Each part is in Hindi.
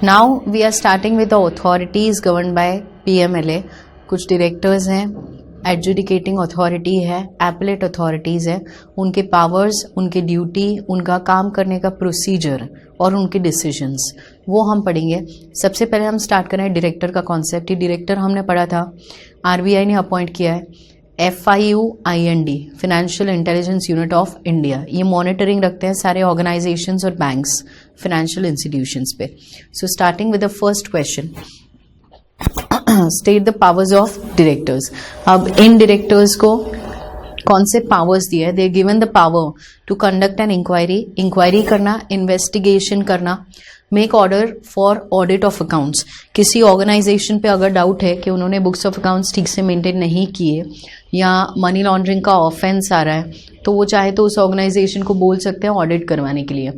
Now we are starting with the authorities govern by PMLA. कुछ डायरेक्टर्स हैं, एडजुडिकेटिंग अथॉरिटी है, एपलेट अथॉरिटीज़ है, उनके पावर्स, उनके ड्यूटी, उनका काम करने का प्रोसीजर और उनके डिसीजंस वो हम पढ़ेंगे। सबसे पहले हम स्टार्ट करें डायरेक्टर का कॉन्सेप्ट। ये डायरेक्टर हमने पढ़ा था, आरबीआई ने अपॉइंट किया है। FIUIND financial intelligence unit of India, ये मॉनिटरिंग रखते हैं सारे ऑर्गेनाइजेशंस और बैंक्स, फाइनेंशियल इंस्टीट्यूशंस पे। So starting with the first question, state the powers of directors. अब इन डायरेक्टर्स को कौन से पावर्स दिए हैं? They given the power to conduct an inquiry करना, इन्वेस्टिगेशन करना, make order for audit of accounts. किसी ऑर्गेनाइजेशन पे अगर डाउट है कि उन्होंने बुक्स ऑफ अकाउंट्स ठीक से मेंटेन नहीं किए या मनी लॉन्ड्रिंग का ऑफेंस आ रहा है, तो वो चाहे तो उस ऑर्गेनाइजेशन को बोल सकते हैं ऑडिट करवाने के लिए।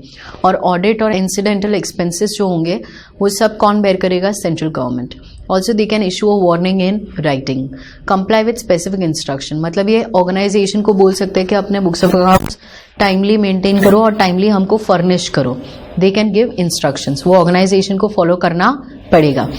और ऑडिट और इंसिडेंटल एक्सपेंसेस जो होंगे वो सब कौन बेयर करेगा? Central government. Also they can issue a warning in writing, comply with specific instruction. मतलब ये ऑर्गेनाइजेशन को बोल सकते हैं कि अपने books of accounts timely maintain करो और टाइमली हमको फर्निश करो। दे कैन गिव इंस्ट्रक्शंस, वो ऑर्गेनाइजेशन को फॉलो करना पड़ेगा।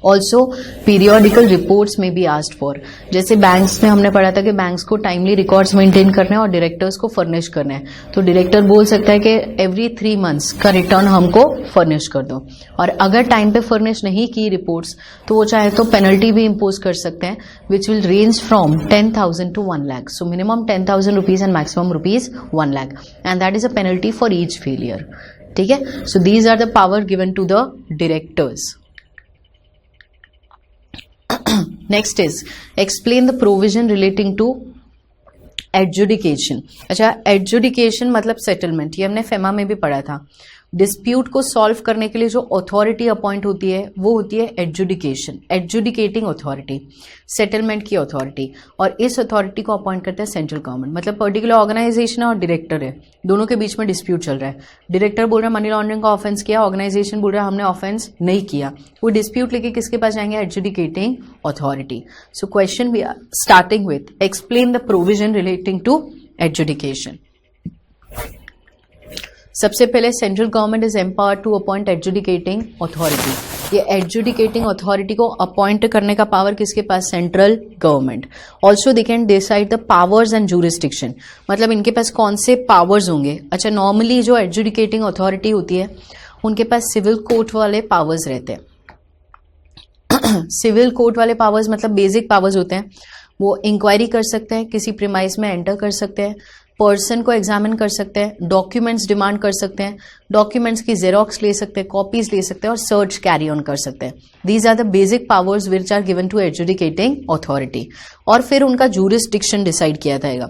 ऑल्सो पीरियोडिकल रिपोर्ट्स में बी आस्क्ड फॉर। जैसे बैंक्स में हमने पढ़ा था कि बैंक्स को टाइमली रिकॉर्ड्स मेंटेन करने और डायरेक्टर्स को फर्निश करना है, तो डायरेक्टर बोल सकता है कि एवरी 3 months का रिटर्न हमको फर्निश कर दो। और अगर टाइम पे फर्निश नहीं की रिपोर्ट्स तो वो चाहे तो पेनल्टी भी इम्पोज कर सकते हैं, which will range from 10,000 to 1 lakh। So minimum 10,000 rupees and maximum ₹1 lakh, and that is a penalty for each failure. ठीक है, so these are the power given to the directors. Next is explain the provision relating to adjudication. अच्छा, एडजुडिकेशन मतलब सेटलमेंट, ये हमने फेमा में भी पढ़ा था। डिस्प्यूट को सॉल्व करने के लिए जो अथॉरिटी अपॉइंट होती है वो होती है एडजुडिकेशन, एडजुडिकेटिंग अथॉरिटी, सेटलमेंट की अथॉरिटी। और इस अथॉरिटी को अपॉइंट करता है सेंट्रल गवर्नमेंट। मतलब पर्टिकुलर ऑर्गेनाइजेशन है और डायरेक्टर है, दोनों के बीच में डिस्प्यूट चल रहा है। डायरेक्टर बोल रहा है मनी लॉन्ड्रिंग का ऑफेंस किया, ऑर्गेनाइजेशन बोल रहा है हमने ऑफेंस नहीं किया। वो डिस्प्यूट लेके किसके पास जाएंगे? Adjudicating authority. So question we are starting with, explain the provision relating to adjudication. सबसे पहले central government is empowered to appoint adjudicating authority. ये एडजुडिकेटिंग अथॉरिटी को अपॉइंट करने का पावर किसके पास? Central government. Also they can decide the powers and jurisdiction, मतलब इनके पास कौन से पावर्स होंगे। अच्छा, नॉर्मली जो एडजुडिकेटिंग अथॉरिटी होती है उनके पास सिविल कोर्ट वाले पावर्स रहते हैं। सिविल कोर्ट वाले पावर्स मतलब बेसिक पावर्स होते हैं। वो इंक्वायरी कर सकते हैं, किसी प्रीमाइस में एंटर कर सकते हैं, पर्सन को एग्जामिन कर सकते हैं, डॉक्यूमेंट्स डिमांड कर सकते हैं, डॉक्यूमेंट्स की जेरोक्स ले सकते हैं, कॉपीज ले सकते हैं और सर्च कैरी ऑन कर सकते हैं। These are the basic powers which are given to adjudicating authority. और फिर उनका जूरिस्डिक्शन डिसाइड किया जाएगा।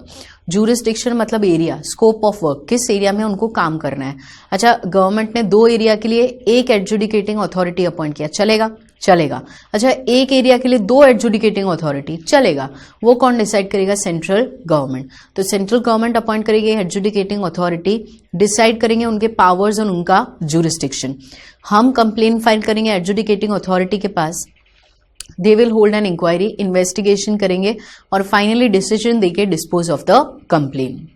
जूरिस्डिक्शन मतलब एरिया, स्कोप ऑफ वर्क, किस एरिया में उनको काम करना है। अच्छा, गवर्नमेंट ने 2 एरिया के लिए एक एडजुडिकेटिंग अथॉरिटी अपॉइंट किया, चलेगा? चलेगा। अच्छा, एक एरिया के लिए 2 एडजुडिकेटिंग अथॉरिटी, चलेगा। वो कौन डिसाइड करेगा? Central government. तो सेंट्रल गवर्नमेंट अपॉइंट करेगी एडजुडिकेटिंग अथॉरिटी, डिसाइड करेंगे उनके पावर्स और उनका जूरिस्डिक्शन। हम कंप्लेन फाइल करेंगे एडजुडिकेटिंग अथॉरिटी के पास, they will hold an inquiry, investigation करेंगे और फाइनली डिसीजन देके dispose of the complaint.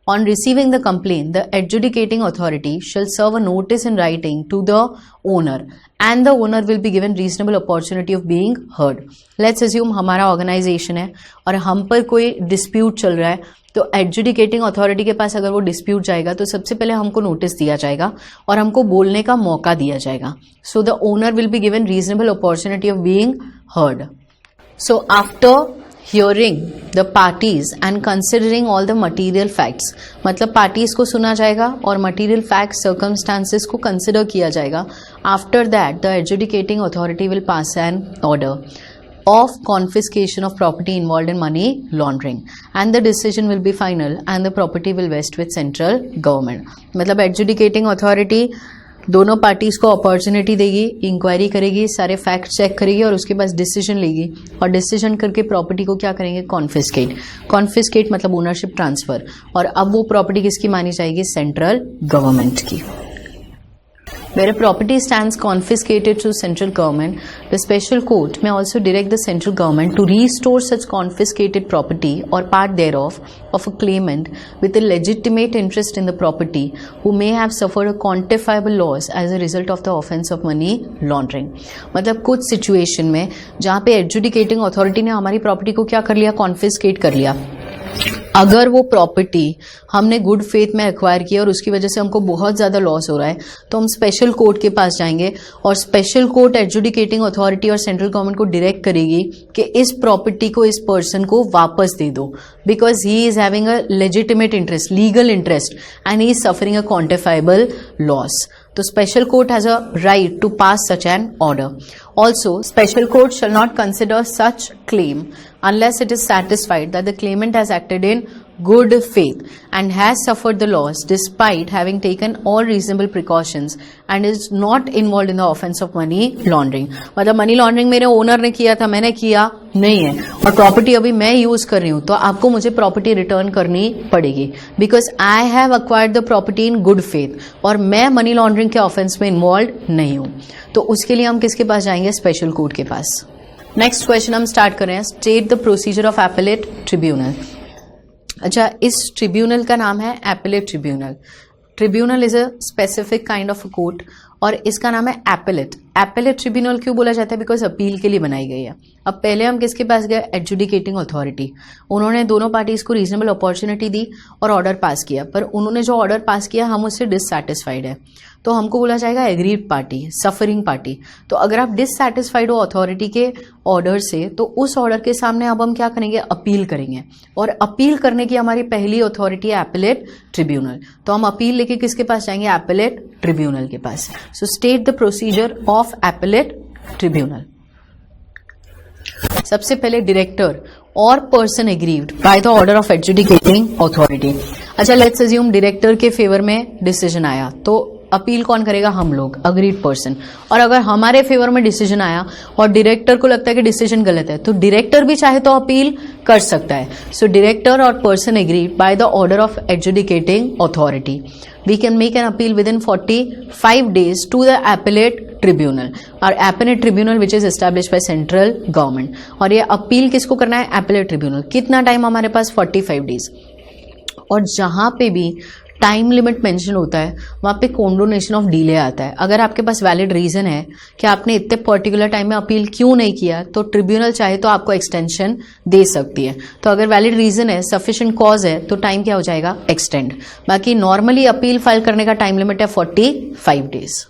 On receiving the complaint, the adjudicating authority shall serve a notice in writing to the owner and the owner will be given reasonable opportunity of being heard. Let's assume हमारा ऑर्गेनाइजेशन है और हम पर कोई डिस्प्यूट चल रहा है, तो एडजुडिकेटिंग अथॉरिटी के पास अगर वो डिस्प्यूट जाएगा तो सबसे पहले हमको नोटिस दिया जाएगा और हमको बोलने का मौका दिया जाएगा। So the owner will be given reasonable opportunity of being heard. So after hearing the parties and considering all the material facts, मतलब पार्टीज को सुना जाएगा और मटीरियल फैक्ट्स सर्कमस्टांसेस को कंसिडर किया जाएगा। After that the adjudicating authority will pass an order of confiscation of property involved in money laundering and the decision will be final and the property will vest with central government। मतलब एडजुडिकेटिंग अथॉरिटी दोनों पार्टीज को अपॉर्चुनिटी देगी, इंक्वायरी करेगी, सारे फैक्ट चेक करेगी और उसके बाद डिसीजन लेगी और डिसीजन करके प्रॉपर्टी को क्या करेंगे? कॉन्फिस्केट। कॉन्फिस्केट मतलब ओनरशिप ट्रांसफर। और अब वो प्रॉपर्टी किसकी मानी जाएगी? सेंट्रल गवर्नमेंट की। Where a property stands confiscated to central government, the special court may also direct the central government to restore such confiscated property or part thereof of a claimant with a legitimate interest in the property who may have suffered a quantifiable loss as a result of the offence of money laundering. मतलब कुछ सिचुएशन में जहाँ पे एडजुडिकेटिंग अथॉरिटी ने हमारी प्रॉपर्टी को क्या कर लिया, कॉन्फिस्केट कर लिया, अगर वो प्रॉपर्टी हमने गुड फेथ में एक्वायर किया और उसकी वजह से हमको बहुत ज़्यादा लॉस हो रहा है, तो हम स्पेशल कोर्ट के पास जाएंगे और स्पेशल कोर्ट एडजुडिकेटिंग अथॉरिटी और सेंट्रल गवर्नमेंट को डायरेक्ट करेगी कि इस प्रॉपर्टी को इस पर्सन को वापस दे दो, because he is having a legitimate interest, legal interest, and he is suffering a quantifiable loss. तो special court has a right to pass such an order. Also, special court shall not consider such claim unless it is satisfied that the claimant has acted in good faith and has suffered the loss despite having taken all reasonable precautions and is not involved in the offence of money laundering. मतलब मनी लॉन्ड्रिंग मेरे ओनर ने किया था, मैंने किया नहीं है, और प्रॉपर्टी अभी मैं यूज कर रही हूं, तो आपको मुझे प्रॉपर्टी रिटर्न करनी पड़ेगी because I have acquired the property in good faith और मैं मनी लॉन्ड्रिंग के ऑफेंस में इन्वॉल्व नहीं हूं. तो उसके लिए हम किसके पास जाएंगे, स्पेशल कोर्ट के पास. नेक्स्ट क्वेश्चन हम स्टार्ट कर रहे हैं. State the procedure of appellate tribunal. अच्छा, इस ट्रिब्यूनल का नाम है appellate tribunal. Tribunal is a specific kind of a court और इसका नाम है एपेलेट. एपेलेट ट्रिब्यूनल क्यों बोला जाता है, बिकॉज अपील के लिए बनाई गई है. अब पहले हम किसके पास गए, एडजुडिकेटिंग अथॉरिटी. उन्होंने दोनों पार्टीज को रीजनेबल अपॉर्चुनिटी दी और ऑर्डर पास किया, पर उन्होंने जो ऑर्डर पास किया हम उससे डिससैटिस्फाइड है, तो हमको बोला जाएगा एग्रीड पार्टी, सफरिंग पार्टी. तो अगर आप डिससैटिस्फाइड हो अथॉरिटी के ऑर्डर से, तो उस ऑर्डर के सामने अब हम क्या करेंगे, अपील करेंगे. और अपील करने की हमारी पहली अथॉरिटी है एपेलेट ट्रिब्यूनल. तो हम अपील लेके किसके पास जाएंगे, एपेलेट ट्रिब्यूनल के पास. So state the procedure of appellate tribunal. सबसे पहले डायरेक्टर और person aggrieved by the order of adjudicating authority. अच्छा, लेट्स अज्यूम डायरेक्टर के फेवर में डिसीजन आया, तो अपील कौन करेगा, हम लोग, अग्रीड पर्सन. और अगर हमारे फेवर में डिसीजन आया और डायरेक्टर को लगता है कि डिसीजन गलत है, तो डायरेक्टर भी चाहे तो अपील कर सकता है. सो डायरेक्टर और person agreed by the order of adjudicating authority. We can make an appeal within 45 days to the appellate tribunal or appellate tribunal which is established by central government. और ये अपील किसको करना है, appellate tribunal. कितना टाइम हमारे पास, 45 days. और जहां पे भी टाइम लिमिट मेंशन होता है वहां पे कॉन्डोनेशन ऑफ डिले आता है. अगर आपके पास वैलिड रीजन है कि आपने इतने पर्टिकुलर टाइम में अपील क्यों नहीं किया, तो ट्रिब्यूनल चाहे तो आपको एक्सटेंशन दे सकती है. तो अगर वैलिड रीजन है, सफिशिएंट कॉज है, तो टाइम क्या हो जाएगा, एक्सटेंड. बाकी नॉर्मली अपील फाइल करने का टाइम लिमिट है 45 days.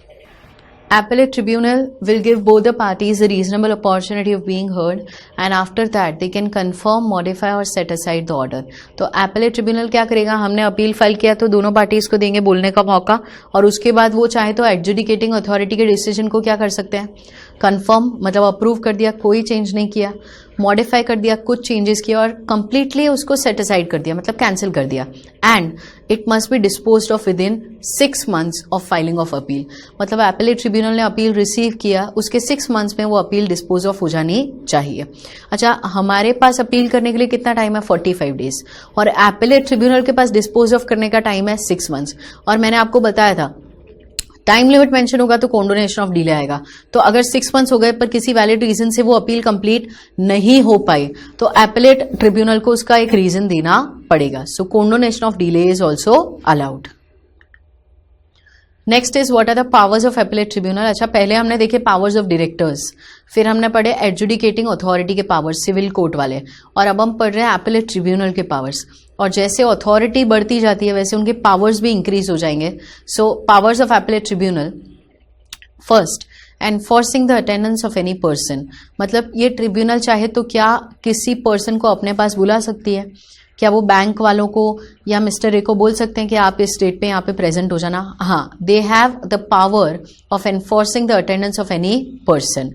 Appellate tribunal will give both the parties a reasonable opportunity of being heard and after that they can confirm, modify or set aside the order. तो appellate tribunal क्या करेगा, हमने अपील फाइल किया तो दोनों पार्टीज को देंगे बोलने का मौका, और उसके बाद वो चाहे तो एडजुडिकेटिंग अथॉरिटी के डिसीजन को क्या कर सकते हैं, कंफर्म, मतलब अप्रूव कर दिया, कोई चेंज नहीं किया, मॉडिफाई कर दिया, कुछ चेंजेस किया, और कंप्लीटली उसको सेट असाइड कर दिया, मतलब कैंसिल कर दिया. And it must be disposed of with in 6 months of filing of appeal. मतलब एपेलेट ट्रिब्यूनल ने अपील रिसीव किया, उसके 6 months में वो अपील डिस्पोज ऑफ हो जानी चाहिए. अच्छा, हमारे पास अपील करने के लिए कितना टाइम है, 45 days, और एपेलेट ट्रिब्यूनल के पास डिस्पोज ऑफ करने का टाइम है 6 months. और मैंने आपको बताया था टाइम लिमिट मेंशन होगा तो कॉन्डोनेशन ऑफ डिले आएगा. तो अगर 6 months हो गए पर किसी वैलिड रीजन से वो अपील कंप्लीट नहीं हो पाई, तो एपेलेट ट्रिब्यूनल को उसका एक रीजन देना पड़ेगा. So condonation of delay is also allowed. Next is what are the powers of appellate tribunal. अच्छा, पहले हमने देखे पावर्स ऑफ डायरेक्टर्स, फिर हमने पढ़े एडजुडिकेटिंग अथॉरिटी के पावर्स, सिविल कोर्ट वाले, और अब हम पढ़ रहे हैं एपेलेट ट्रिब्यूनल के पावर्स. और जैसे अथॉरिटी बढ़ती जाती है वैसे उनके पावर्स भी इंक्रीज हो जाएंगे. So powers of appellate tribunal, first, enforcing the attendance of any person. मतलब ये ट्रिब्यूनल चाहे तो क्या किसी पर्सन को अपने पास बुला सकती है, क्या वो बैंक वालों को या मिस्टर ए को बोल सकते हैं कि आप इस डेट पे यहाँ पे प्रेजेंट हो जाना. हाँ, they have the power of enforcing the attendance of any person.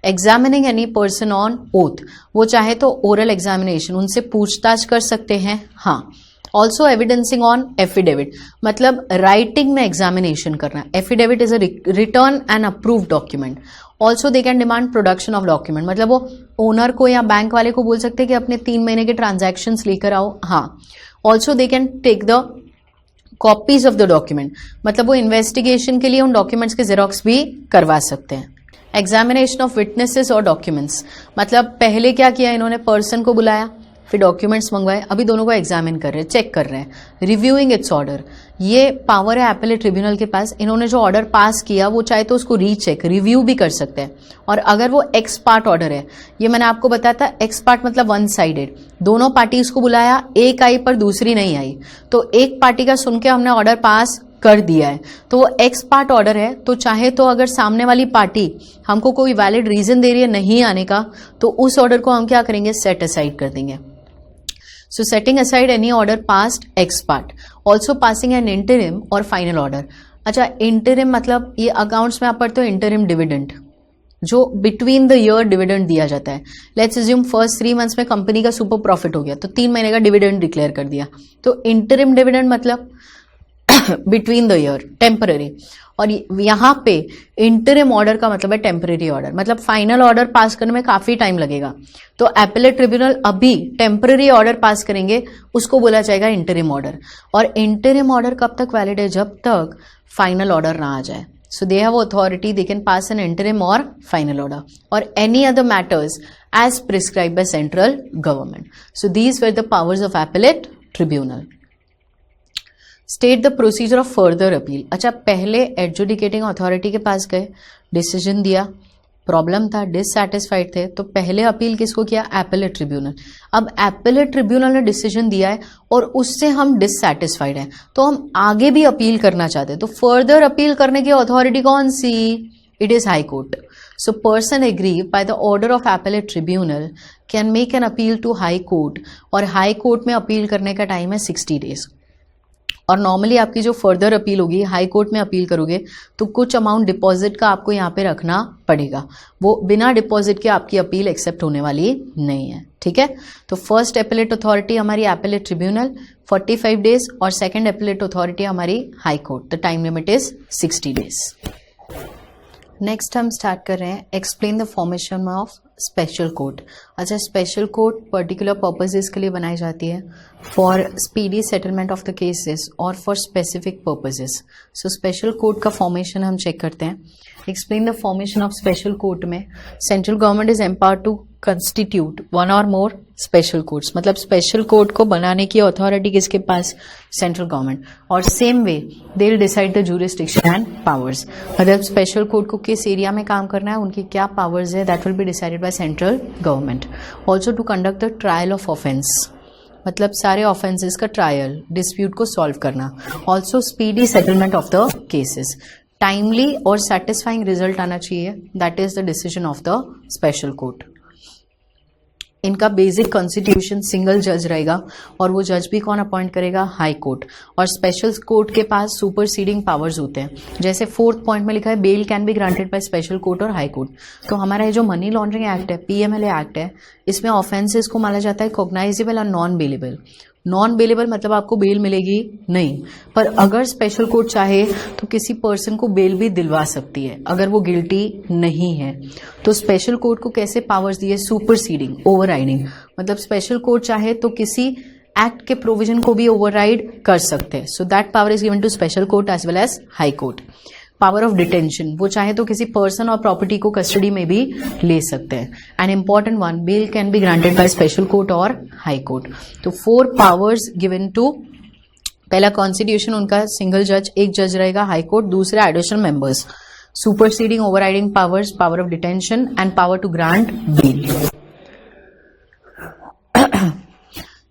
Examining any person on oath, वो चाहे तो ओरल एग्जामिनेशन, उनसे पूछताछ कर सकते हैं. हाँ, ऑल्सो एविडेंसिंग ऑन एफिडेविट, मतलब राइटिंग में एग्जामिनेशन करना. Affidavit is a return and approved document. Also they can demand production of document, मतलब वो ओनर को या बैंक वाले को बोल सकते हैं कि अपने 3 महीने के ट्रांजैक्शंस लेकर आओ. हाँ, also they can take the copies of the document, मतलब वो इन्वेस्टिगेशन के लिए उन डॉक्यूमेंट्स के जेरोक्स भी करवा सकते हैं। एग्जामिनेशन ऑफ विटनेसेस और डॉक्यूमेंट्स, मतलब पहले क्या किया इन्होंने, पर्सन को बुलाया, फिर डॉक्यूमेंट्स मंगवाए, अभी दोनों को एग्जामिन कर रहे हैं, चेक कर रहे हैं, रिव्यूइंग इट्स ऑर्डर। ये पावर है एपेलेट ट्रिब्यूनल के पास, इन्होंने जो ऑर्डर पास किया वो चाहे तो उसको रीचेक, रिव्यू भी कर सकते हैं। और अगर वो एक्स पार्ट ऑर्डर है, ये मैंने आपको बताया था, एक्स पार्ट मतलब वन साइडेड, दोनों पार्टीज को बुलाया, एक आई पर दूसरी नहीं आई, तो एक पार्टी का सुन के हमने ऑर्डर पास कर दिया है, तो वो एक्स पार्ट ऑर्डर है। तो चाहे तो अगर सामने वाली पार्टी हमको कोई वैलिड रीजन दे रही है नहीं आने का, तो उस ऑर्डर को हम क्या करेंगे, सेट असाइड कर देंगे। So setting aside any order passed ex part, also passing an interim और final order। अच्छा, interim मतलब ये अकाउंट्स में आप पढ़ते हो interim dividend, जो बिटवीन द ईयर डिविडेंड दिया जाता है। लेट्स अज्यूम फर्स्ट 3 मंथ्स में कंपनी का सुपर प्रॉफिट हो गया, तो 3 महीने का डिविडेंड डिक्लेयर कर दिया, तो इंटरिम डिविडेंड मतलब बिटवीन द ईयर, टेम्पररी। और यहाँ पे इंटरिम ऑर्डर का मतलब है टेम्पररी ऑर्डर, मतलब फाइनल ऑर्डर पास करने में काफी टाइम लगेगा, तो एपेलेट ट्रिब्यूनल अभी टेम्पररी ऑर्डर पास करेंगे, उसको बोला जाएगा इंटरिम ऑर्डर। और इंटरिम ऑर्डर कब तक वैलिड है, जब तक फाइनल ऑर्डर ना आ जाए। So they have authority, they can pass an interim or final order or any other matters as prescribed by central government. So these were the powers of appellate tribunal. State the procedure of further appeal. अच्छा, पहले adjudicating authority के पास गए, डिसीजन दिया, प्रॉब्लम था, डिससैटिस्फाइड थे, तो पहले अपील किसको किया, एपेलेट ट्रिब्यूनल। अब एपेलेट ट्रिब्यूनल ने डिसीजन दिया है और उससे हम डिससैटिस्फाइड हैं, तो हम आगे भी अपील करना चाहते हैं, तो फर्दर अपील करने की अथॉरिटी कौन सी, it is high court. So person aggrieved by the order of appellate tribunal can make an appeal to high court, और हाई कोर्ट में अपील करने का टाइम है 60 डेज। और नॉर्मली आपकी जो फर्दर अपील होगी, हाई कोर्ट में अपील करोगे तो कुछ अमाउंट डिपॉजिट का आपको यहाँ पे रखना पड़ेगा, वो बिना डिपॉजिट के आपकी अपील एक्सेप्ट होने वाली नहीं है, ठीक है। तो फर्स्ट एपेलेट अथॉरिटी हमारी एपेलेट ट्रिब्यूनल 45 डेज, और सेकंड एपेलेट अथॉरिटी हमारी high court, the time limit is 60 days. Next हम स्टार्ट कर रहे हैं, explain the formation of special court. अच्छा, स्पेशल कोर्ट पर्टिकुलर पर्पसेस के लिए बनाई जाती है, for speedy settlement of the cases और for specific purposes. So special court का फॉर्मेशन हम चेक करते हैं। Explain the formation of special court में central government is empowered to constitute one or more special courts, मतलब स्पेशल कोर्ट को बनाने की अथॉरिटी किसके पास, सेंट्रल गवर्नमेंट। और same way they will decide the jurisdiction and powers, मतलब स्पेशल कोर्ट को किस एरिया में काम करना है, उनकी क्या पावर्स है, that will be decided by central government. Also to conduct the trial of offence, मतलब सारे ऑफेंसेस का ट्रायल, डिस्प्यूट को सॉल्व करना। Also speedy settlement of the cases, timely और सेटिस्फाइंग रिजल्ट आना चाहिए, that is the decision of the special court. इनका बेसिक कॉन्स्टिट्यूशन सिंगल जज रहेगा, और वो जज भी कौन अपॉइंट करेगा, हाई कोर्ट। और स्पेशल कोर्ट के पास सुपरसीडिंग पावर्स होते हैं, जैसे 4th पॉइंट में लिखा है bail can be granted by special court और हाई कोर्ट। तो हमारा ये जो मनी लॉन्ड्रिंग एक्ट है, PMLA एक्ट है, इसमें ऑफेंसेस को माना जाता है कॉग्नाइजेबल और नॉन बेलेबल। नॉन बेलेबल मतलब आपको बेल मिलेगी नहीं, पर अगर स्पेशल कोर्ट चाहे तो किसी पर्सन को बेल भी दिलवा सकती है अगर वो गिल्टी नहीं है। तो स्पेशल कोर्ट को कैसे पावर्स दिए, सुपरसीडिंग, ओवरराइडिंग, मतलब स्पेशल कोर्ट चाहे तो किसी एक्ट के प्रोविजन को भी ओवरराइड कर सकते हैं। So that power is given to special court as well as high court. Power of detention, वो चाहे तो किसी पर्सन और प्रॉपर्टी को कस्टडी में भी ले सकते हैं। And important one, bail can be granted by special court और हाई कोर्ट। तो 4 पावर्स गिवन टू, पहला कॉन्स्टिट्यूशन उनका सिंगल जज, एक जज रहेगा हाई कोर्ट, दूसरे additional members, superseding overriding powers, power of detention and power to grant bail.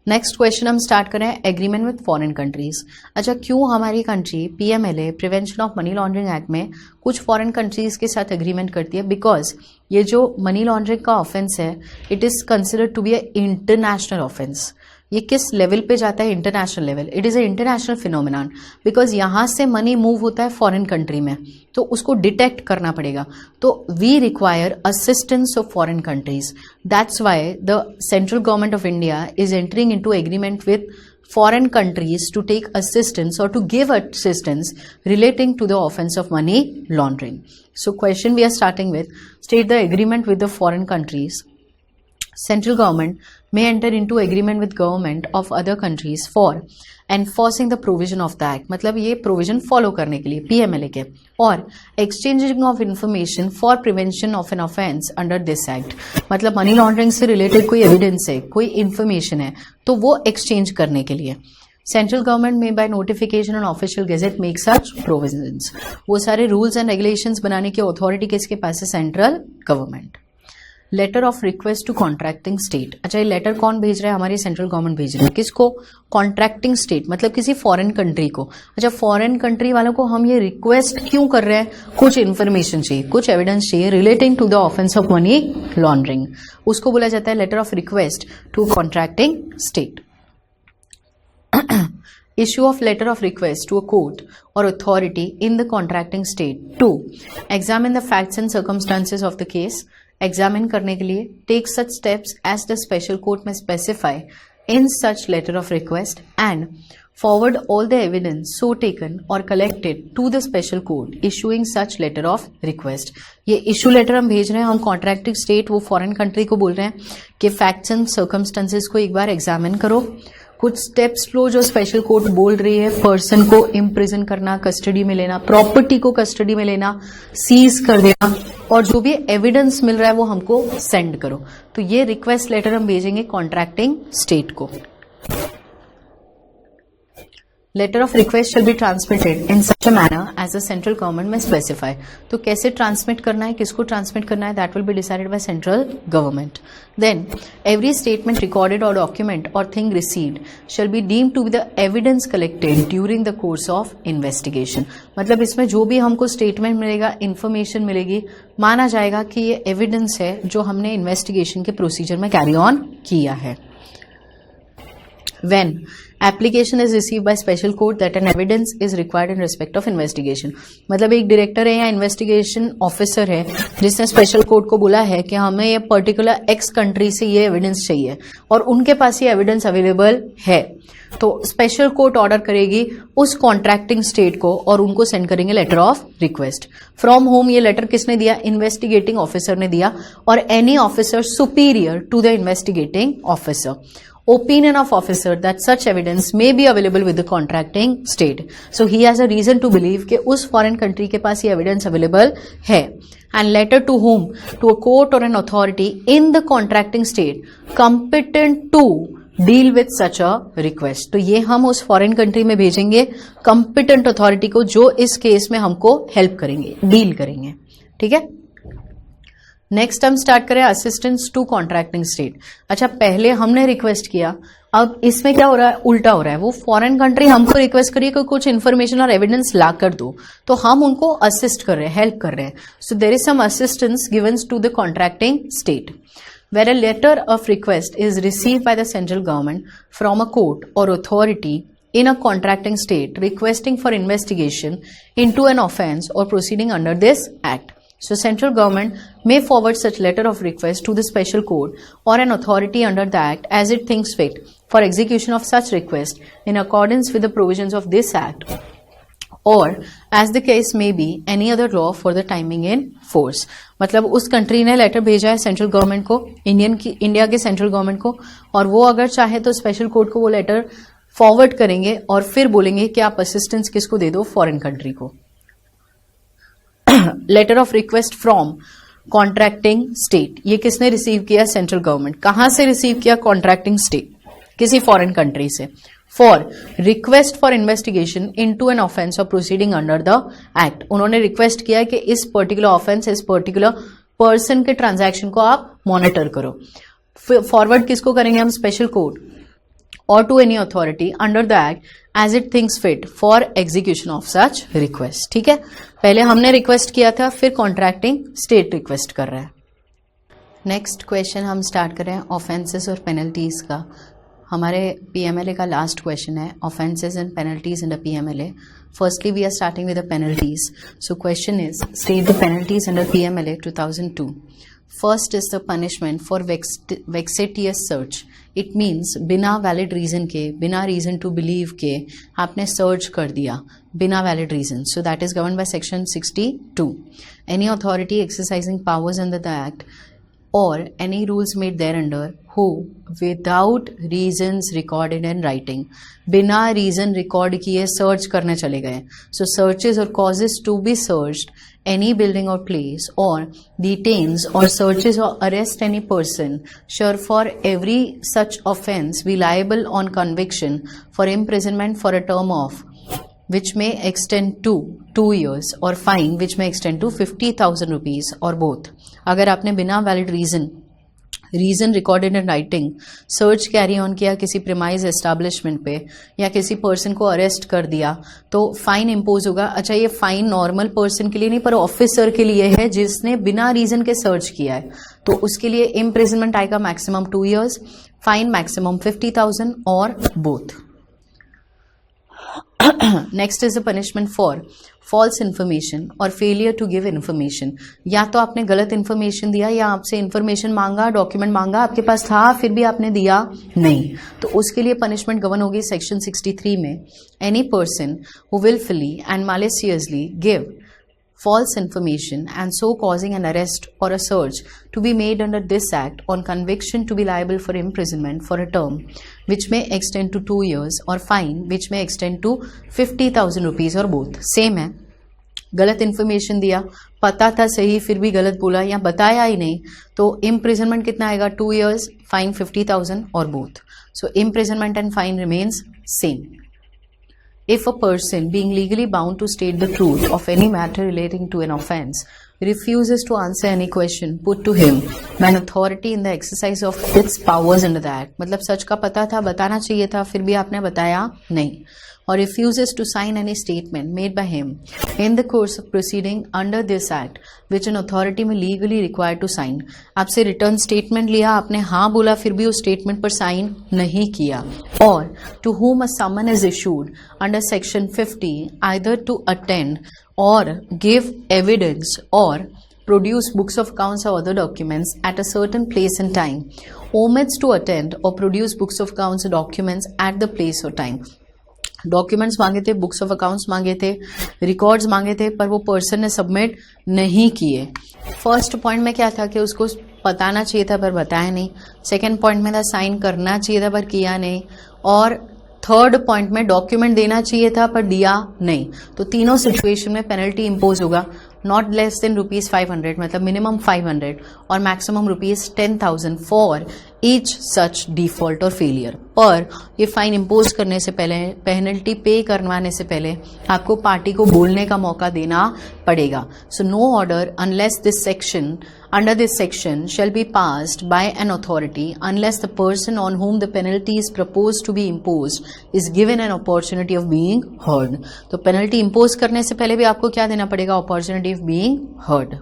Next question हम स्टार्ट करें, एग्रीमेंट विद फॉरेन कंट्रीज। अच्छा, क्यों हमारी country PMLA prevention of money laundering act में कुछ फॉरेन कंट्रीज के साथ एग्रीमेंट करती है, बिकॉज ये जो मनी लॉन्ड्रिंग का ऑफेंस है, it is considered to be a international offence. ये किस लेवल पे जाता है, international level, it is a international phenomenon, because यहां से मनी मूव होता है फॉरेन कंट्री में, तो उसको डिटेक्ट करना पड़ेगा। तो we require assistance of foreign countries, that's why the central government of India is entering into agreement with foreign countries to take assistance or to give assistance relating to the offense of money laundering. So question we are starting with, state the agreement with the foreign countries Central government may enter into agreement with government of other countries for enforcing the provision of the act, मतलब ये provision follow करने के लिए PMLA के, और exchanging of information for prevention of an offence under this act, मतलब मनी लॉन्ड्रिंग से रिलेटेड कोई एविडेंस है, कोई इंफॉर्मेशन है, तो वो एक्सचेंज करने के लिए सेंट्रल गवर्नमेंट में by notification on official gazette make such provisions. वो सारे रूल्स एंड रेगुलेशंस बनाने की अथॉरिटी किसके पास है? Central government. Letter of request to contracting state, अच्छा ये लेटर कौन भेज रहा है? हमारी सेंट्रल गवर्नमेंट भेज रही है। किसको? कॉन्ट्रैक्टिंग स्टेट, मतलब किसी फॉरेन कंट्री को। अच्छा फॉरेन कंट्री वालों को हम ये रिक्वेस्ट क्यों कर रहे हैं? कुछ इन्फॉर्मेशन चाहिए, कुछ एविडेंस चाहिए relating to the offence of money laundering, उसको बोला जाता है letter of request to contracting state. Issue of letter of request to a court or authority in the contracting state to examine the facts and circumstances of the case, examine करने के लिए take such steps as the special court may specify in such letter of request and forward all the evidence so taken or collected to the special court issuing such letter of request। ये issue letter हम भेज रहे हैं, हम contracting state वो foreign country को बोल रहे हैं कि facts and circumstances को एक बार examine करो, कुछ स्टेप्स लो जो स्पेशल कोर्ट बोल रही है, पर्सन को इम्प्रिजन करना, कस्टडी में लेना, प्रॉपर्टी को कस्टडी में लेना, सीज कर देना, और जो भी एविडेंस मिल रहा है वो हमको सेंड करो। तो ये रिक्वेस्ट लेटर हम भेजेंगे कॉन्ट्रैक्टिंग स्टेट को। Letter of request shall be transmitted in such a manner as the central government में स्पेसिफाई। तो कैसे ट्रांसमिट करना है, किसको ट्रांसमिट करना है, that will be decided by central government. Then every statement recorded और डॉक्यूमेंट और thing received shall be deemed to be the evidence collected during the course of investigation. मतलब इसमें जो भी हमको स्टेटमेंट मिलेगा, इंफॉर्मेशन मिलेगी, माना जाएगा कि ये एविडेंस है जो हमने इन्वेस्टिगेशन के प्रोसीजर में कैरी ऑन किया है। When application is received by special court that an evidence is required in respect of investigation, मतलब एक डायरेक्टर है या इन्वेस्टिगेशन ऑफिसर है जिसने स्पेशल कोर्ट को बोला है कि हमें ये पर्टिकुलर एक्स कंट्री से ये एविडेंस चाहिए और उनके पास ये एविडेंस अवेलेबल है, तो स्पेशल कोर्ट ऑर्डर करेगी उस कॉन्ट्रैक्टिंग स्टेट को और उनको सेंड करेंगे letter of request. From whom ये लेटर किसने दिया? इन्वेस्टिगेटिंग ऑफिसर ने दिया, और any officer superior to the investigating officer. Opinion of officer that such evidence may be available with the contracting state, so he has a reason to believe कि उस foreign country के पास ये evidence available है। And letter to whom? To a court or an authority in the contracting state competent to deal with such a request। तो ये हम उस foreign country में भेजेंगे competent authority को जो इस केस में हमको help करेंगे, deal करेंगे। ठीक है, नेक्स्ट हम स्टार्ट करें असिस्टेंस टू कॉन्ट्रैक्टिंग स्टेट। अच्छा पहले हमने रिक्वेस्ट किया, अब इसमें क्या हो रहा है? उल्टा हो रहा है। वो फॉरेन कंट्री हमको रिक्वेस्ट करिए कि कुछ इन्फॉर्मेशन और एविडेंस ला कर दो, तो हम उनको असिस्ट कर रहे हैं, हेल्प कर रहे हैं। So there is some assistance given to the contracting state. Where a letter of request is received by the central government from a court or authority in a contracting state requesting for investigation into an offence or proceeding under this act. So central government may forward such letter of request to the special court or an authority under the act as it thinks fit for execution of such request in accordance with the provisions of this act, or as the case may be any other law for the timing in force। मतलब उस कंट्री ने लेटर भेजा है सेंट्रल गवर्नमेंट को, इंडिया के सेंट्रल गवर्नमेंट को, और वो अगर चाहे तो स्पेशल कोर्ट को वो लेटर फॉरवर्ड करेंगे और फिर बोलेंगे कि आप असिस्टेंस किसको दे दो? फॉरेन कंट्री को। Letter of request from contracting state, ये किसने रिसीव किया? Central government. कहां से रिसीव किया? कॉन्ट्रैक्टिंग स्टेट, किसी फॉरेन कंट्री से। For request for investigation into an offence or proceeding under the act, उन्होंने रिक्वेस्ट किया कि इस पर्टिकुलर ऑफेंस, इस पर्टिकुलर पर्सन के ट्रांजैक्शन को आप मॉनिटर करो। फॉरवर्ड किसको करेंगे हम? Special court or to any authority under the act as it thinks fit for execution of such request. ठीक है, पहले हमने रिक्वेस्ट किया था, फिर कॉन्ट्रैक्टिंग स्टेट रिक्वेस्ट कर रहा है। नेक्स्ट क्वेश्चन हम स्टार्ट करें ऑफेंसेस और पेनल्टीज का। हमारे पीएमएलए का लास्ट क्वेश्चन है offences and penalties in the PMLA. Firstly we are starting with the penalties. So question is state the penalties under PMLA 2002। First is the punishment for vexatious search. It means बिना वैलिड रीजन के, बिना रीजन टू बिलीव के आपने सर्च कर दिया बिना valid reason, so that is govern by section 62। Any authority exercising powers under the act or any rules made thereunder, who without reasons recorded in writing, बिना reason record किए search करने चले गए. So searches or causes to be searched any building or place, or detains or searches or arrest any person shall for every such offence be liable on conviction for imprisonment for a term of which may extend to 2 years or fine which may extend to 50,000 rupees or both. अगर आपने बिना valid reason recorded in writing search carry on किया किसी प्रीमाइज एस्टैब्लिशमेंट पे या किसी पर्सन को अरेस्ट कर दिया तो फाइन इम्पोज होगा. अच्छा, ये फाइन नॉर्मल पर्सन के लिए नहीं पर ऑफिसर के लिए है जिसने बिना रीजन के सर्च किया है, तो उसके लिए इम्प्रिजनमेंट आएगा मैक्सिमम 2 years, फाइन मैक्सिमम 50,000 और both. Next is a punishment for false information or failure to give information. या तो आपने गलत इन्फॉर्मेशन दिया या आपसे इन्फॉर्मेशन मांगा, डॉक्यूमेंट मांगा, आपके पास था फिर भी आपने दिया नहीं, तो उसके लिए पनिशमेंट गवर्न होगी सेक्शन 63 में. Any person who wilfully and maliciously give false information and so causing an arrest or a search to be made under this act on conviction to be liable for imprisonment for a term which may extend to 2 years or fine which may extend to 50,000 rupees or both. Same है, गलत इन्फॉर्मेशन दिया, पता था सही फिर भी गलत बोला या बताया ही नहीं, तो इम्प्रिजनमेंट कितना आएगा 2 years, फाइन 50,000 और both. So imprisonment and fine remains same. If a person being legally bound to state the truth of any matter relating to an offence refuses to answer any question put to him by an authority in the exercise of its powers under the act, मतलब सच का पता था, बताना चाहिए था, फिर भी आपने बताया नहीं, or refuses to sign any statement made by him in the course of proceeding under this act which an authority may legally require to sign. आपसे रिटर्न स्टेटमेंट लिया, आपने हाँ बोला, फिर भी उस स्टेटमेंट पर साइन नहीं किया. और to whom a summon is issued under section 50 either to attend or give evidence or produce books of accounts or other documents at a certain place and time, omits to attend or produce books of accounts or documents at the place or time. Documents मांगे थे, बुक्स ऑफ अकाउंट्स मांगे थे, रिकॉर्ड्स मांगे थे, पर वो पर्सन ने सबमिट नहीं किए. फर्स्ट पॉइंट में क्या था कि उसको बताना चाहिए था पर बताया नहीं. सेकंड पॉइंट में था साइन करना चाहिए था पर किया नहीं. और थर्ड पॉइंट में डॉक्यूमेंट देना चाहिए था पर दिया नहीं. तो तीनों सिचुएशन में पेनल्टी इंपोज होगा नॉट लेस देन ₹500, मतलब मिनिमम 500 और maximum ₹10,000 for each such default और फेलियर. पर ये फाइन इम्पोज करने से पहले, पेनल्टी पे करवाने से पहले आपको पार्टी को बोलने का मौका देना पड़ेगा. So no order unless this section under this section shall be passed by an authority unless the person on whom the penalty is proposed to be imposed is given an opportunity of being heard. तो penalty impose करने से पहले भी आपको क्या देना पड़ेगा? opportunity of being heard.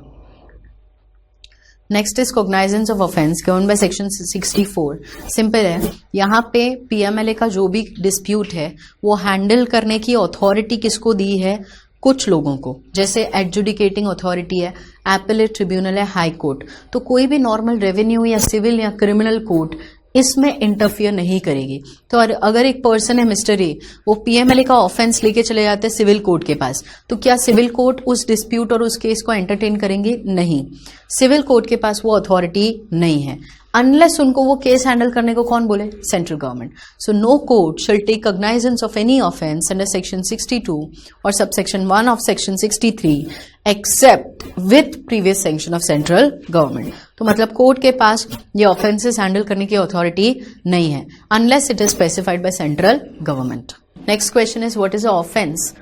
Next is cognizance of offence govern by section 64. Simple है, यहाँ पे पीएमएलए का जो भी डिस्प्यूट है वो हैंडल करने की अथॉरिटी किसको दी है? कुछ लोगों को. जैसे एडजुडिकेटिंग अथॉरिटी है, एपेलेट ट्रिब्यूनल है, हाई कोर्ट. तो कोई भी नॉर्मल रेवेन्यू या सिविल या क्रिमिनल कोर्ट इसमें इंटरफियर नहीं करेगी. तो अगर एक पर्सन है मिस्टर ए, वो पीएमएलए का ऑफेंस लेके चले जाते हैं सिविल कोर्ट के पास, तो क्या सिविल कोर्ट उस डिस्प्यूट और उस केस को एंटरटेन करेंगे? नहीं. सिविल कोर्ट के पास वो अथॉरिटी नहीं है अनलेस उनको वो केस हैंडल करने को कौन बोले? Central government. So no court shall take cognizance of any offence under section 62 और subsection 1 of section 63 except with previous sanction of central government. तो मतलब कोर्ट के पास ये ऑफेंसेस हैंडल करने की अथॉरिटी नहीं है unless it is specified by central government. Next question is what is a offence?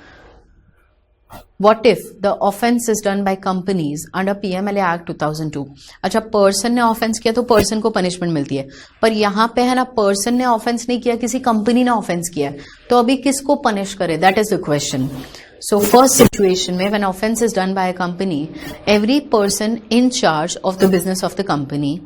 What if the offense is done by companies under PMLA Act 2002? अच्छा, पर्सन ने ऑफेंस किया तो पर्सन को पनिशमेंट मिलती है, पर यहाँ पे है ना पर्सन ने ऑफेंस नहीं किया, किसी कंपनी ने ऑफेंस किया, तो अभी किसको पनिश करे? That is the question. So first situation में when offense is done by a company, every person in charge of the business of the company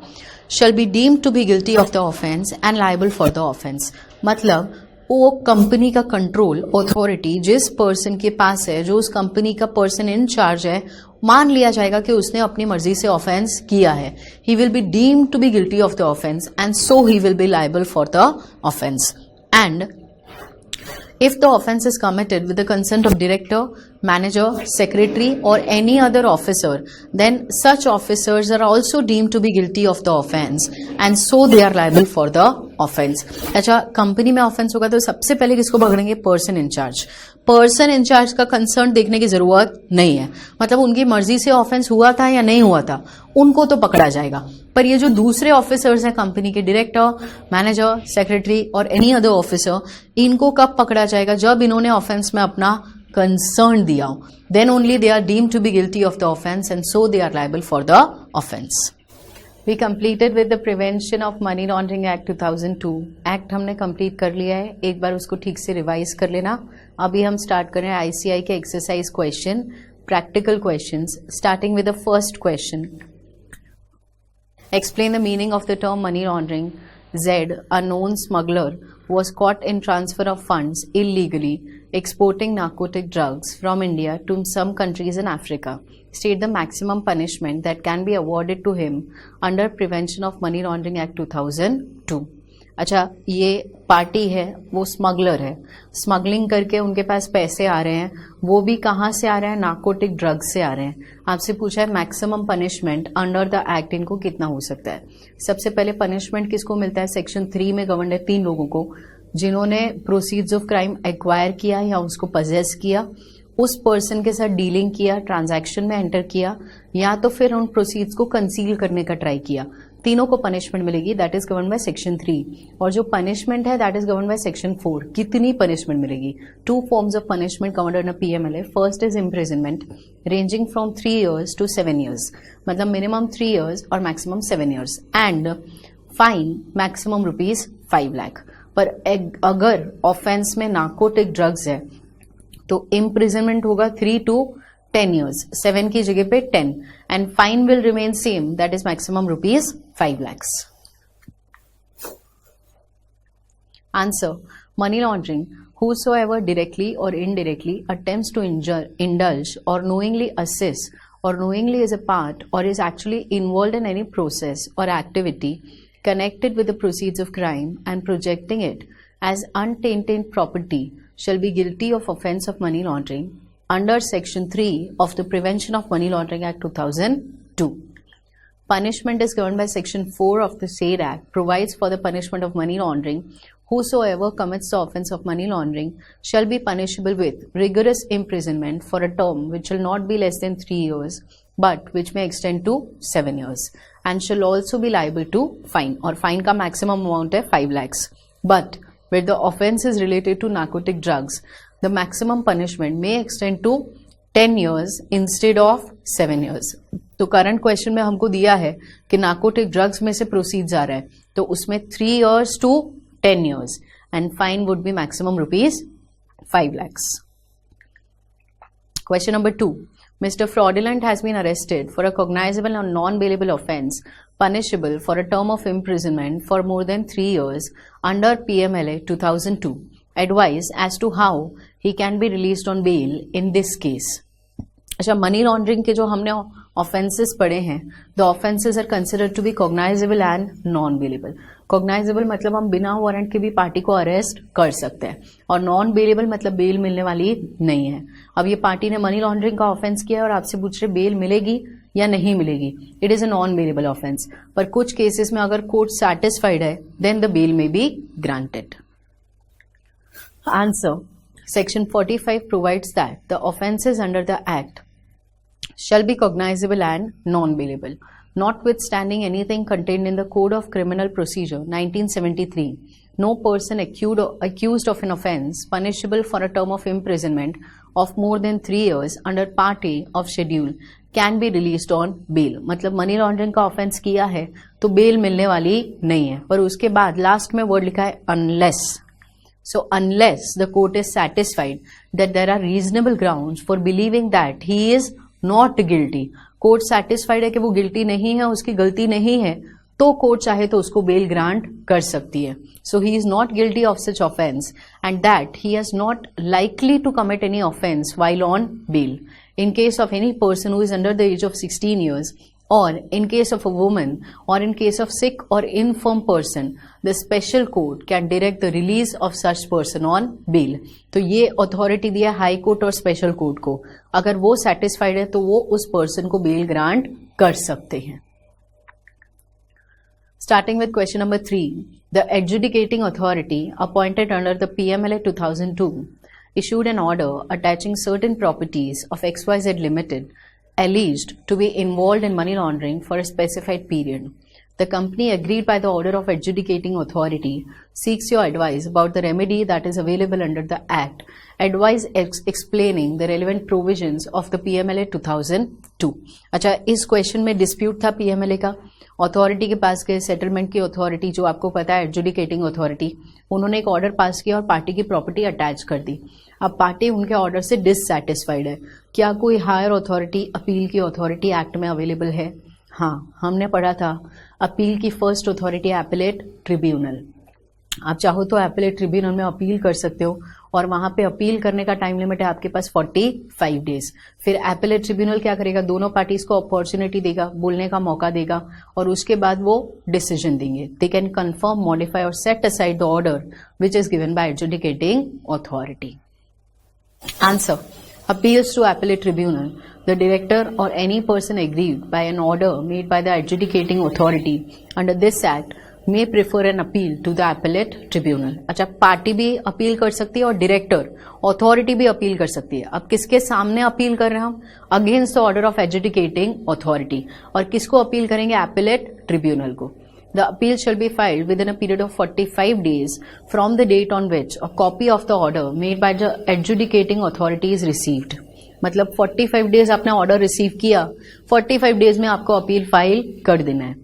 shall be deemed to be guilty of the offense and liable for the offense. मतलब वो कंपनी का कंट्रोल अथॉरिटी जिस पर्सन के पास है, जो उस कंपनी का पर्सन इन चार्ज है, मान लिया जाएगा कि उसने अपनी मर्जी से ऑफेंस किया है. He will be deemed to be guilty of the offence and so he will be liable for the offence. And if the offense is committed with the consent of director, manager, secretary, or any other officer, then such officers are also deemed to be guilty of the offense, and so they are liable for the offense. अच्छा, कंपनी में ऑफेंस होगा तो सबसे पहले किसको पकड़ेंगे? Person in charge. पर्सन इंचार्ज का कंसर्न देखने की जरूरत नहीं है, मतलब उनकी मर्जी से ऑफेंस हुआ था या नहीं हुआ था, उनको तो पकड़ा जाएगा. पर ये जो दूसरे ऑफिसर्स हैं कंपनी के, डायरेक्टर, मैनेजर, सेक्रेटरी और एनी अदर ऑफिसर, इनको कब पकड़ा जाएगा? जब इन्होंने ऑफेंस में अपना कंसर्न दिया हो. Then only they are deemed to be guilty of the offence, and so they are liable for the offence. We completed with the prevention of money laundering act 2002. Act हमने कंप्लीट कर लिया है, एक बार उसको ठीक से रिवाइज कर लेना. अभी हम स्टार्ट कर रहे हैं आईसीआई के exercise question, practical questions, starting with the first question. Explain the meaning of the term money laundering. Z, a known smuggler, was caught in transfer of funds illegally exporting narcotic drugs from India to some countries in Africa. State the maximum punishment that can be awarded to him under Prevention of Money Laundering Act 2002. अच्छा, ये पार्टी है, वो स्मगलर है, स्मगलिंग करके उनके पास पैसे आ रहे हैं, वो भी कहाँ से आ रहे हैं? नार्कोटिक ड्रग्स से आ रहे हैं. आपसे पूछा है maximum punishment under the act इनको कितना हो सकता है. सबसे पहले पनिशमेंट किसको मिलता है? सेक्शन 3 में गवर्न है 3 लोगों को, जिन्होंने प्रोसीड्स ऑफ क्राइम एक्वायर किया या उसको पजेस किया, उस पर्सन के साथ डीलिंग किया, ट्रांजैक्शन में एंटर किया, या तो फिर उन प्रोसीड्स को कंसील करने का ट्राई किया. तीनों को पनिशमेंट मिलेगी, that is govern by section 3. और जो पनिशमेंट है that is govern by section 4. कितनी पनिशमेंट मिलेगी? 2 forms of punishment covered under PMLA. First is imprisonment ranging from 3 years to 7 years, मतलब मिनिमम 3 years और maximum 7 years, and fine maximum ₹5 lakh. पर अगर ऑफेंस में नार्कोटिक ड्रग्स है तो इम्प्रिजनमेंट होगा 3 to 10 years, 7 की जगह पे 10, and fine will remain same, that is maximum ₹5 lakhs. Answer. Money laundering. Whosoever directly or indirectly attempts to indulge or knowingly assists or knowingly is a part or is actually involved in any process or activity connected with the proceeds of crime and projecting it as untainted property shall be guilty of offense of money laundering under Section 3 of the Prevention of Money Laundering Act 2002. Punishment is governed by Section 4 of the said Act, provides for the punishment of money laundering. Whosoever commits the offense of money laundering shall be punishable with rigorous imprisonment for a term which shall not be less than 3 years, but which may extend to 7 years, and shall also be liable to fine, और fine का maximum amount है 5 lakhs. But where the offense is related to narcotic drugs, the maximum punishment may extend to 10 years instead of 7 years. तो करंट क्वेश्चन में हमको दिया है कि नार्कोटिक ड्रग्स में से प्रोसीड्स आ रहा है, तो उसमें 3 years to 10 years, and fine would be maximum ₹5 lakhs. Question number 2. Mr. Fraudulent has been arrested for a cognizable and non-bailable offence punishable for a term of imprisonment for more than 3 years under PMLA 2002. Advice as to how he can be released on bail in this case. अच्छा, मनी लॉन्ड्रिंग के जो हमने ऑफेंसेस पढ़े हैं, the offences are considered to be cognizable and non bailable. Cognizable मतलब हम बिना वारंट के भी पार्टी को अरेस्ट कर सकते हैं, और नॉन बेलेबल मतलब बेल मिलने वाली नहीं है. अब ये पार्टी ने मनी लॉन्ड्रिंग का ऑफेंस किया और आपसे पूछ रहे बेल मिलेगी या नहीं मिलेगी. It is a non bailable offence, पर कुछ केसेस में अगर कोर्ट सैटिस्फाइड है देन द बेल में be granted. Answer. Section 45 provides that the offences under the Act shall be cognizable and non-bailable. Notwithstanding anything contained in the Code of Criminal Procedure 1973, no person accused of an offence punishable for a term of imprisonment of more than 3 years under Part A of Schedule can be released on bail. मतलब मनी लॉन्ड्रिंग का ऑफेंस किया है तो बेल मिलने वाली नहीं है, पर उसके बाद लास्ट में वर्ड लिखा है unless. So unless the court is satisfied that there are reasonable grounds for believing that he is not guilty, court satisfied है कि वो guilty नहीं है, उसकी गलती नहीं है, तो कोर्ट चाहे तो उसको बेल ग्रांट कर सकती है. So he is not guilty of such offense and that he is not likely to commit any offense while on bail. In case of any person who is under the age of 16 years or in case of a woman or in case of sick or infirm person, the special court can direct the release of such person on bail. तो ये अथॉरिटी दिया हाई कोर्ट और स्पेशल कोर्ट को, अगर वो सेटिस्फाइड है तो वो उस पर्सन को बेल ग्रांट कर सकते हैं. Starting with question number 3, the adjudicating authority appointed under the PMLA 2002 issued an order attaching certain properties of XYZ Limited alleged to be involved in money laundering for a specified period. The company, agreed by the order of adjudicating authority, seeks your advice about the remedy that is available under the Act. Advice explaining the relevant provisions of the PMLA 2002. अच्छा, इस क्वेश्चन में डिस्प्यूट था PMLA का. अथॉरिटी के पास गए, सेटलमेंट की अथॉरिटी जो आपको पता है एडजुडिकेटिंग अथॉरिटी, उन्होंने एक ऑर्डर पास किया और पार्टी की प्रॉपर्टी अटैच कर दी. अब पार्टी उनके ऑर्डर से डिससैटिस्फाइड है. क्या कोई हायर अथॉरिटी, अपील की अथॉरिटी एक्ट में अवेलेबल है? हाँ, हमने पढ़ा था अपील की फर्स्ट अथॉरिटी एपेलेट ट्रिब्यूनल. आप चाहो तो एपेलेट ट्रिब्यूनल में अपील कर सकते हो और वहां पे अपील करने का टाइम लिमिट है आपके पास 45 डेज. फिर एपेलेट ट्रिब्यूनल क्या करेगा, दोनों पार्टीज को अपॉर्चुनिटी देगा, बोलने का मौका देगा और उसके बाद वो डिसीजन देंगे. दे कैन कंफर्म, मॉडिफाई और set aside the order which is given by adjudicating authority. Answer. Appeals to appellate tribunal. The director or any person aggrieved by an order made by the adjudicating authority under this act may prefer an appeal to the appellate tribunal. अच्छा, पार्टी भी अपील कर सकती है और डायरेक्टर, अथॉरिटी भी अपील कर सकती है. अब किसके सामने अपील कर रहे हैं हम? Against the order of adjudicating authority. और किसको अपील करेंगे? एपेलेट ट्रिब्यूनल को. The appeal shall be filed within a period of 45 days from the date on which a copy of the order made by the adjudicating authority is received. मतलब 45 डेज आपने ऑर्डर रिसीव किया, 45 डेज में आपको अपील फाइल कर देना है.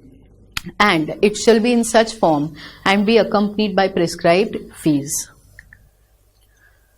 And it shall be in such form and be accompanied by prescribed fees.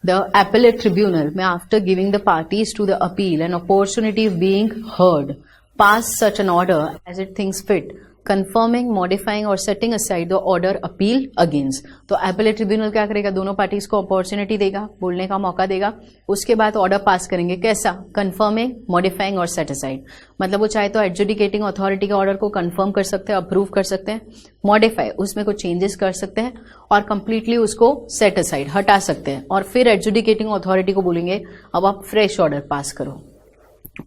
The appellate tribunal may, after giving the parties to the appeal an opportunity of being heard, pass such an order as it thinks fit, confirming, modifying और setting aside the order appeal against. तो appellate tribunal क्या करेगा? दोनों पार्टीज को अपॉर्चुनिटी देगा, बोलने का मौका देगा, उसके बाद ऑर्डर पास करेंगे. कैसा? कंफर्मिंग, मॉडिफाइंग और सेट असाइड. मतलब वो चाहे तो एडजुडिकेटिंग अथॉरिटी के ऑर्डर को कंफर्म कर सकते हैं, अप्रूव कर सकते हैं, मॉडिफाई उसमें कुछ चेंजेस कर सकते हैं और कंप्लीटली उसको सेट असाइड हटा सकते हैं. और फिर एडजुडिकेटिंग अथॉरिटी को बोलेंगे अब आप फ्रेश ऑर्डर पास करो.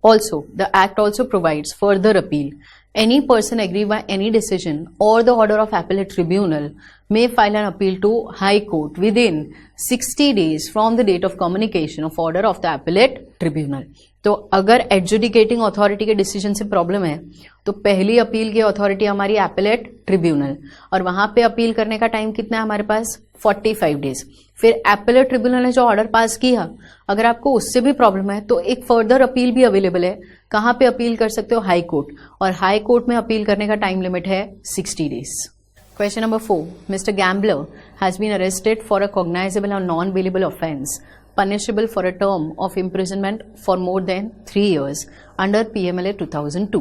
Also, the Act also provides further appeal. Any person aggrieved by any decision or the order of appellate tribunal may file an appeal to High Court within 60 days from the date of communication of order of the appellate tribunal. तो अगर एडजुडिकेटिंग अथॉरिटी के डिसीजन से प्रॉब्लम है तो पहली अपील की अथॉरिटी हमारी एपेलेट ट्रिब्यूनल, और वहां पे अपील करने का टाइम कितना है हमारे पास? 45 डेज. फिर एपेलेट ट्रिब्यूनल ने जो ऑर्डर पास किया, अगर आपको उससे भी प्रॉब्लम है तो एक फर्दर अपील भी अवेलेबल है. कहां पे अपील कर सकते हो? High court. और हाई कोर्ट में अपील करने का टाइम लिमिट है 60 days. Question number 4. Mr. Gambler has been arrested for a cognizable or non-bailable offence punishable for a term of imprisonment for more than 3 years under PMLA 2002.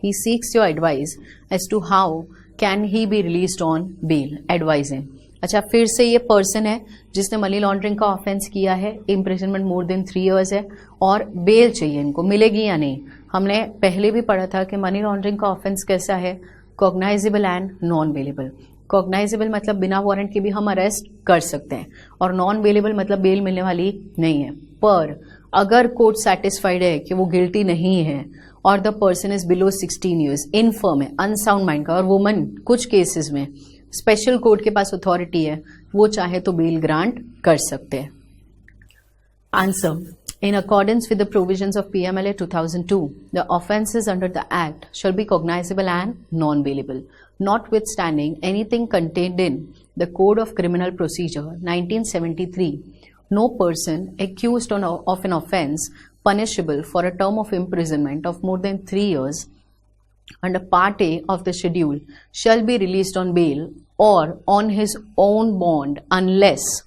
He seeks your advice as to how can he be released on bail. Advise him. अच्छा, फिर से ये पर्सन है जिसने मनी लॉन्ड्रिंग का ऑफेंस किया है, इम्प्रिजनमेंट मोर देन 3 years है और बेल चाहिए. इनको मिलेगी या नहीं? हमने पहले भी पढ़ा था कि मनी लॉन्ड्रिंग का ऑफेंस कैसा है? Cognisable and non bailable. Cognizable मतलब बिना वारंट के भी हम अरेस्ट कर सकते हैं और नॉन बेलेबल मतलब बेल मिलने वाली नहीं है. पर अगर कोर्ट सेटिस्फाइड है कि वो गिल्टी नहीं है और the person is below 16 years, inform है, अनसाउंड माइंड का, और वुमन कुछ केसेस में स्पेशल कोर्ट के पास अथॉरिटी है, वो चाहे तो बेल ग्रांट कर सकते हैं. Answer. In accordance with the provisions of PMLA 2002, the offences under the Act shall be cognizable and non-bailable, notwithstanding anything contained in the Code of Criminal Procedure 1973. No person accused of an offence punishable for a term of imprisonment of more than 3 years under Part A of the schedule shall be released on bail or on his own bond unless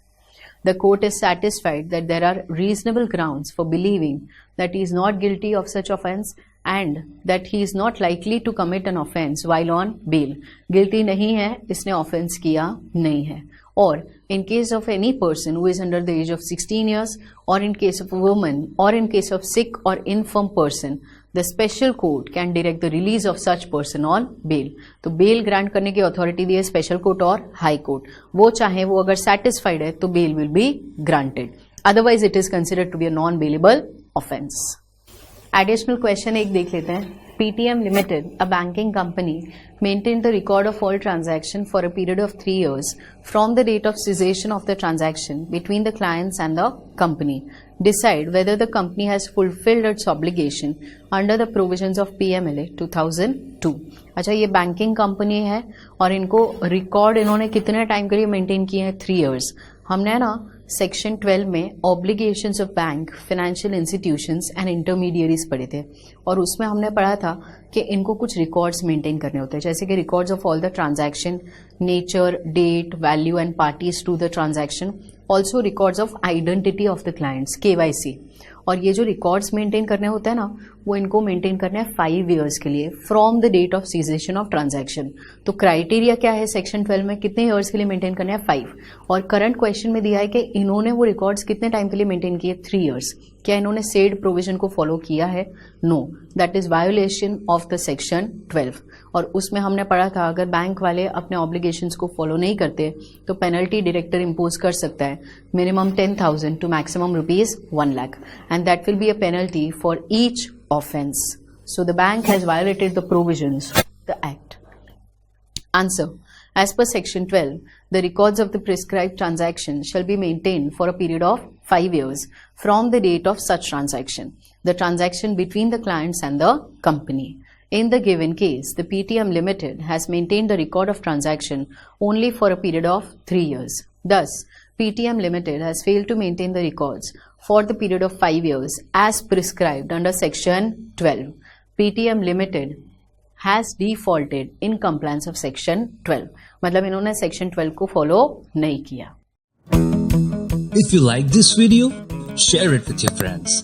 the court is satisfied that there are reasonable grounds for believing that he is not guilty of such offence and that he is not likely to commit an offence while on bail. Guilty नहीं है, इसने offence किया नहीं है or in case of any person who is under the age of 16 years, or in case of a woman, or in case of sick or infirm person, the special court can direct the release of such person on bail. तो bail grant करने की authority दी है special court और high court. वो चाहे वो अगर satisfied है तो bail will be granted. Otherwise it is considered to be a non-bailable offence. Additional question एक देख लेते हैं. PTM Limited, a banking company, maintained the record of all transactions for a period of 3 years from the date of cessation of the transaction between the clients and the company. Decide whether the company has fulfilled its obligation under the provisions of PMLA 2002. अच्छा, ये बैंकिंग कंपनी है और इनको रिकॉर्ड इन्होंने कितने टाइम के लिए मेंटेन किए हैं? 3 years. हमने ना सेक्शन 12 में obligations of bank, financial institutions and intermediaries पढ़े थे और उसमें हमने पढ़ा था कि इनको कुछ रिकॉर्ड्स मेंटेन करने होते हैं, जैसे कि records of all the transaction, nature, date, value and parties to the transaction, also records of identity of the clients, KYC. और ये जो रिकॉर्ड्स मेंटेन करने होते हैं ना, वो इनको मेंटेन करने हैं 5 years के लिए from the date of cessation of transaction. तो क्राइटेरिया क्या है सेक्शन 12 में? कितने ईयर्स के लिए मेंटेन करने हैं? 5. और करंट क्वेश्चन में दिया है कि इन्होंने वो रिकॉर्ड्स कितने टाइम के लिए मेंटेन किए? 3 years. क्या इन्होंने सेड प्रोविजन को फॉलो किया है? No, that is violation of the section 12. और उसमें हमने पढ़ा था अगर बैंक वाले अपने ऑब्लिगेशंस को फॉलो नहीं करते तो पेनल्टी डायरेक्टर इंपोज कर सकता है, minimum 10,000 to maximum ₹1 lakh, and that will be a penalty for each offense. So the bank has violated the provisions of the act. Answer. As per section 12, the records of the prescribed transaction shall be maintained for a period of 5 years from the date of such transaction, the transaction between the clients and the company. In the given case, the PTM Limited has maintained the record of transaction only for a period of 3 years. Thus, PTM Limited has failed to maintain the records for the period of 5 years as prescribed under section 12. PTM Limited has defaulted in compliance of section 12. मतलब इन्होंने section 12 को follow नहीं किया. If you like this video, share it with your friends.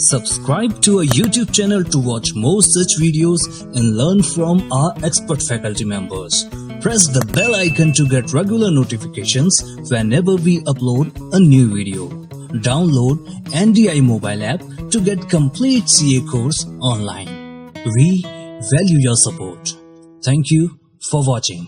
Subscribe to our YouTube channel to watch more such videos and learn from our expert faculty members. Press the bell icon to get regular notifications whenever we upload a new video. Download NDI mobile app to get complete CA course online. We value your support. Thank you for watching.